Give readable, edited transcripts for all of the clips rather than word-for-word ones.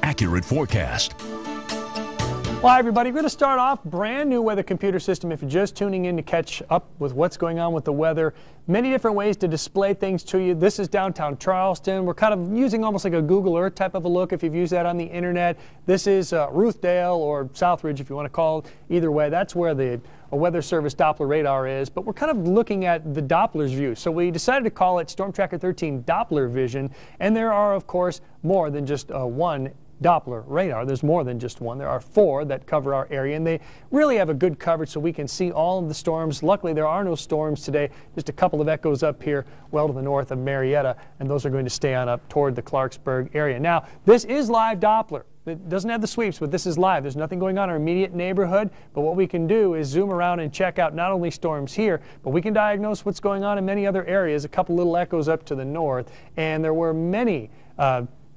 accurate forecast. Well, hi everybody, we're going to start off brand new weather computer system. If you're just tuning in to catch up with what's going on with the weather, many different ways to display things to you. This is downtown Charleston. We're kind of using almost like a Google Earth type of a look if you've used that on the internet. This is Ruthdale or Southridge if you want to call it. Either way, that's where the Weather Service Doppler radar is, but we're kind of looking at the Doppler's view. So we decided to call it Storm Tracker 13 Doppler Vision, and there are, of course, more than just one Doppler radar. There's more than just one. There are 4 that cover our area, and they really have a good coverage so we can see all of the storms. Luckily, there are no storms today. Just a couple of echoes up here well to the north of Marietta, and those are going to stay on up toward the Clarksburg area. Now, this is live Doppler. It doesn't have the sweeps, but this is live. There's nothing going on in our immediate neighborhood, but what we can do is zoom around and check out not only storms here, but we can diagnose what's going on in many other areas. A couple little echoes up to the north, and there were many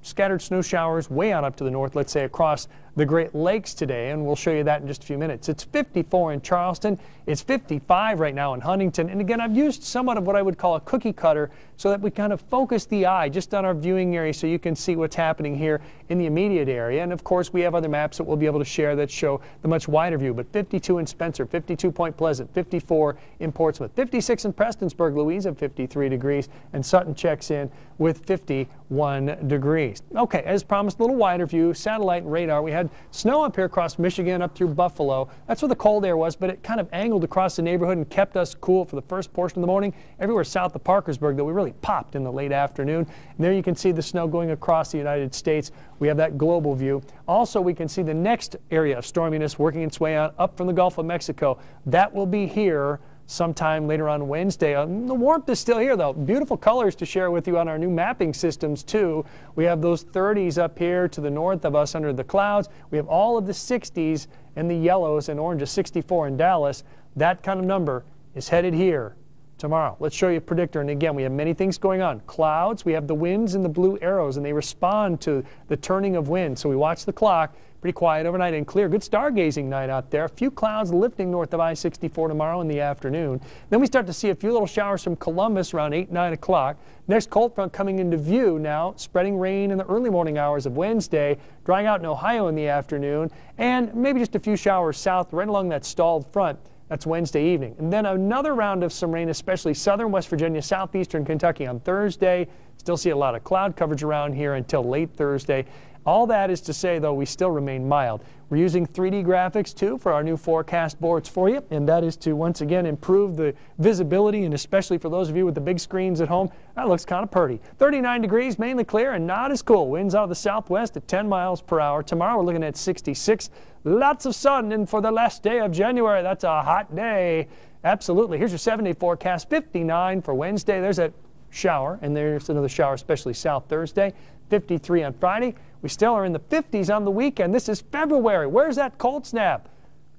scattered snow showers way on up to the north, let's say across the Great Lakes today, and we'll show you that in just a few minutes. It's 54 in Charleston. It's 55 right now in Huntington. And again, I've used somewhat of what I would call a cookie cutter so that we kind of focus the eye just on our viewing area so you can see what's happening here in the immediate area. And of course, we have other maps that we'll be able to share that show the much wider view. But 52 in Spencer, 52 Point Pleasant, 54 in Portsmouth, 56 in Prestonsburg, Louise at 53 degrees, and Sutton checks in with 51 degrees. Okay, as promised, a little wider view, satellite and radar. We had snow up here across Michigan up through Buffalo. That's where the cold air was, but it kind of angled across the neighborhood and kept us cool for the first portion of the morning. Everywhere south of Parkersburg, though, we really popped in the late afternoon. And there you can see the snow going across the United States. We have that global view. Also, we can see the next area of storminess working its way on up from the Gulf of Mexico. That will be here sometime later on Wednesday. The warmth is still here, though. Beautiful colors to share with you on our new mapping systems, too. We have those 30s up here to the north of us under the clouds. We have all of the 60s and the yellows and oranges, 64 in Dallas. That kind of number is headed here tomorrow. Let's show you a predictor. And again, we have many things going on. Clouds, we have the winds and the blue arrows, and they respond to the turning of wind. So we watch the clock. Pretty quiet overnight and clear. Good stargazing night out there. A few clouds lifting north of I-64 tomorrow in the afternoon. Then we start to see a few little showers from Columbus around 8, 9 o'clock. Next cold front coming into view now, spreading rain in the early morning hours of Wednesday, drying out in Ohio in the afternoon, and maybe just a few showers south right along that stalled front. That's Wednesday evening. And then another round of some rain, especially southern West Virginia, southeastern Kentucky on Thursday. Still see a lot of cloud coverage around here until late Thursday. All that is to say, though, we still remain mild. We're using 3D graphics, too, for our new forecast boards for you, and that is to, once again, improve the visibility, and especially for those of you with the big screens at home, that looks kind of pretty. 39 degrees, mainly clear and not as cool. Winds out of the southwest at 10 miles per hour. Tomorrow we're looking at 66. Lots of sun, and for the last day of January, that's a hot day. Absolutely. Here's your 7-day forecast, 59 for Wednesday. There's that shower, and there's another shower, especially south Thursday. 53 on Friday. We still are in the 50s on the weekend. This is February. Where's that cold snap?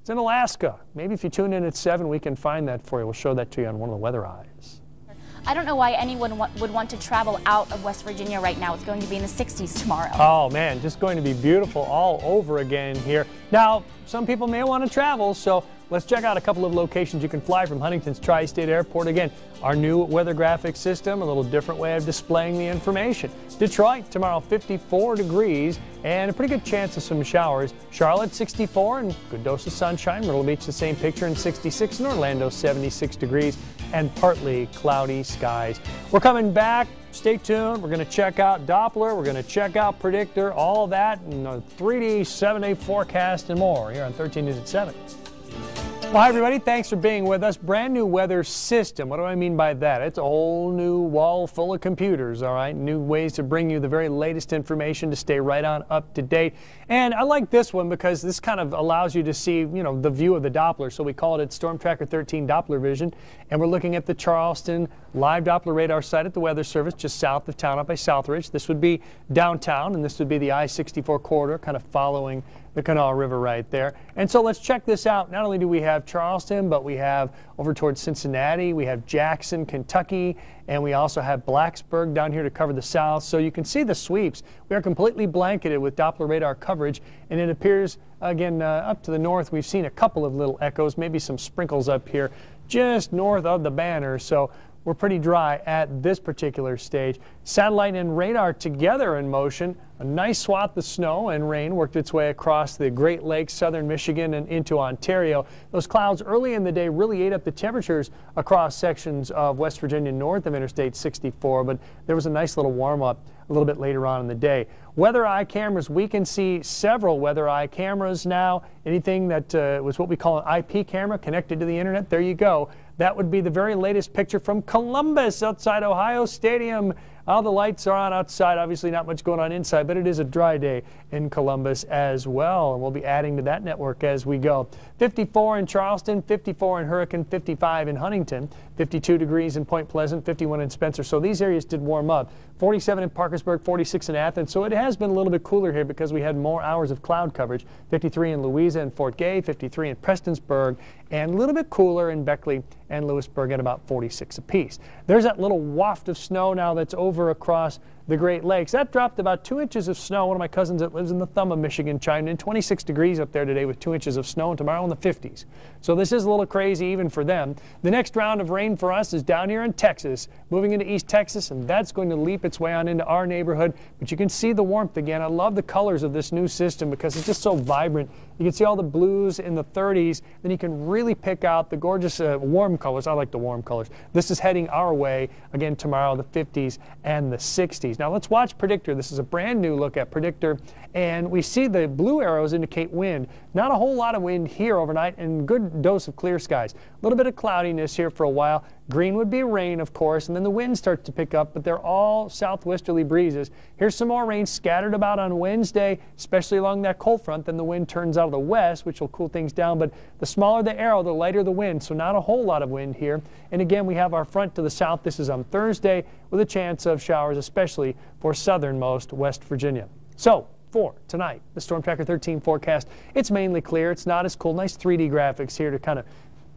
It's in Alaska. Maybe if you tune in at 7, we can find that for you. We'll show that to you on one of the weather eyes. I don't know why anyone would want to travel out of West Virginia right now. It's going to be in the 60s tomorrow. Oh, man, just going to be beautiful all over again here. Now, some people may want to travel, so let's check out a couple of locations you can fly from Huntington's Tri-State Airport. Again, our new weather graphic system, a little different way of displaying the information. Detroit, tomorrow 54 degrees and a pretty good chance of some showers. Charlotte, 64 and good dose of sunshine. Myrtle Beach, the same picture in 66. And Orlando, 76 degrees and partly cloudy skies. We're coming back. Stay tuned. We're going to check out Doppler. We're going to check out Predictor, all of that, and a 3D 7-day forecast and more here on 13 News at 7. Well, hi, everybody. Thanks for being with us. Brand new weather system. What do I mean by that? It's a whole new wall full of computers, all right? New ways to bring you the very latest information to stay right on up to date. And I like this one because this kind of allows you to see, you know, the view of the Doppler. So we call it Storm Tracker 13 Doppler Vision. And we're looking at the Charleston live Doppler radar site at the Weather Service just south of town up by Southridge. This would be downtown, and this would be the I-64 corridor kind of following the Kanawha River right there. And so let's check this out. Not only do we have Charleston, but we have over towards Cincinnati, we have Jackson, Kentucky, and we also have Blacksburg down here to cover the south. So you can see the sweeps. We are completely blanketed with Doppler radar coverage, and it appears, again, up to the north, we've seen a couple of little echoes, maybe some sprinkles up here just north of the banner. So we're pretty dry at this particular stage. Satellite and radar together in motion. A nice swath of snow and rain worked its way across the Great Lakes, southern Michigan, and into Ontario. Those clouds early in the day really ate up the temperatures across sections of West Virginia north of Interstate 64, but there was a nice little warm-up a little bit later on in the day. Weather eye cameras, we can see several weather eye cameras now. Anything that was what we call an IP camera connected to the internet, there you go. That would be the very latest picture from Columbus outside Ohio Stadium. All the lights are on outside. Obviously not much going on inside, but it is a dry day in Columbus as well. And we'll be adding to that network as we go. 54 in Charleston, 54 in Hurricane, 55 in Huntington, 52 degrees in Point Pleasant, 51 in Spencer. So these areas did warm up. 47 in Parkersburg, 46 in Athens. So it has been a little bit cooler here because we had more hours of cloud coverage. 53 in Louisa and Fort Gay, 53 in Prestonsburg, and a little bit cooler in Beckley and Lewisburg at about 46 apiece. There's that little waft of snow now that's over across the Great Lakes. That dropped about 2 inches of snow. One of my cousins that lives in the thumb of Michigan chimed in. 26 degrees up there today with 2 inches of snow, and tomorrow in the 50s. So this is a little crazy even for them. The next round of rain for us is down here in Texas, moving into East Texas, and that's going to leap its way on into our neighborhood. But you can see the warmth again. I love the colors of this new system because it's just so vibrant. You can see all the blues in the 30s. Then you can really pick out the gorgeous warm colors. I like the warm colors. This is heading our way again tomorrow, the 50s and the 60s. Now let's watch Predictor. This is a brand new look at Predictor, and we see the blue arrows indicate wind. Not a whole lot of wind here overnight, and good dose of clear skies. A little bit of cloudiness here for a while. Green would be rain, of course, and then the wind starts to pick up, but they're all southwesterly breezes. Here's some more rain scattered about on Wednesday, especially along that cold front. Then the wind turns out of the west, which will cool things down, but the smaller the arrow, the lighter the wind, so not a whole lot of wind here. And again, we have our front to the south. This is on Thursday with a chance of showers, especially for southernmost West Virginia. So, for tonight, the Storm Tracker 13 forecast, it's mainly clear. It's not as cool. Nice 3D graphics here to kind of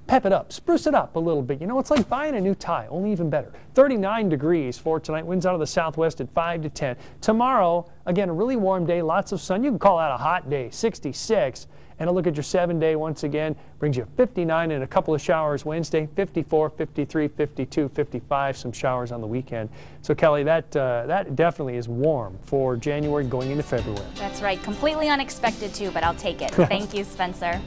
pep it up, spruce it up a little bit. You know, it's like buying a new tie, only even better. 39 degrees for tonight. Winds out of the southwest at 5 to 10. Tomorrow, again, a really warm day, lots of sun. You can call that a hot day, 66. And a look at your 7-day once again brings you 59 and a couple of showers Wednesday, 54, 53, 52, 55, some showers on the weekend. So Kelly, that definitely is warm for January going into February. That's right. Completely unexpected too, but I'll take it. Thank you, Spencer.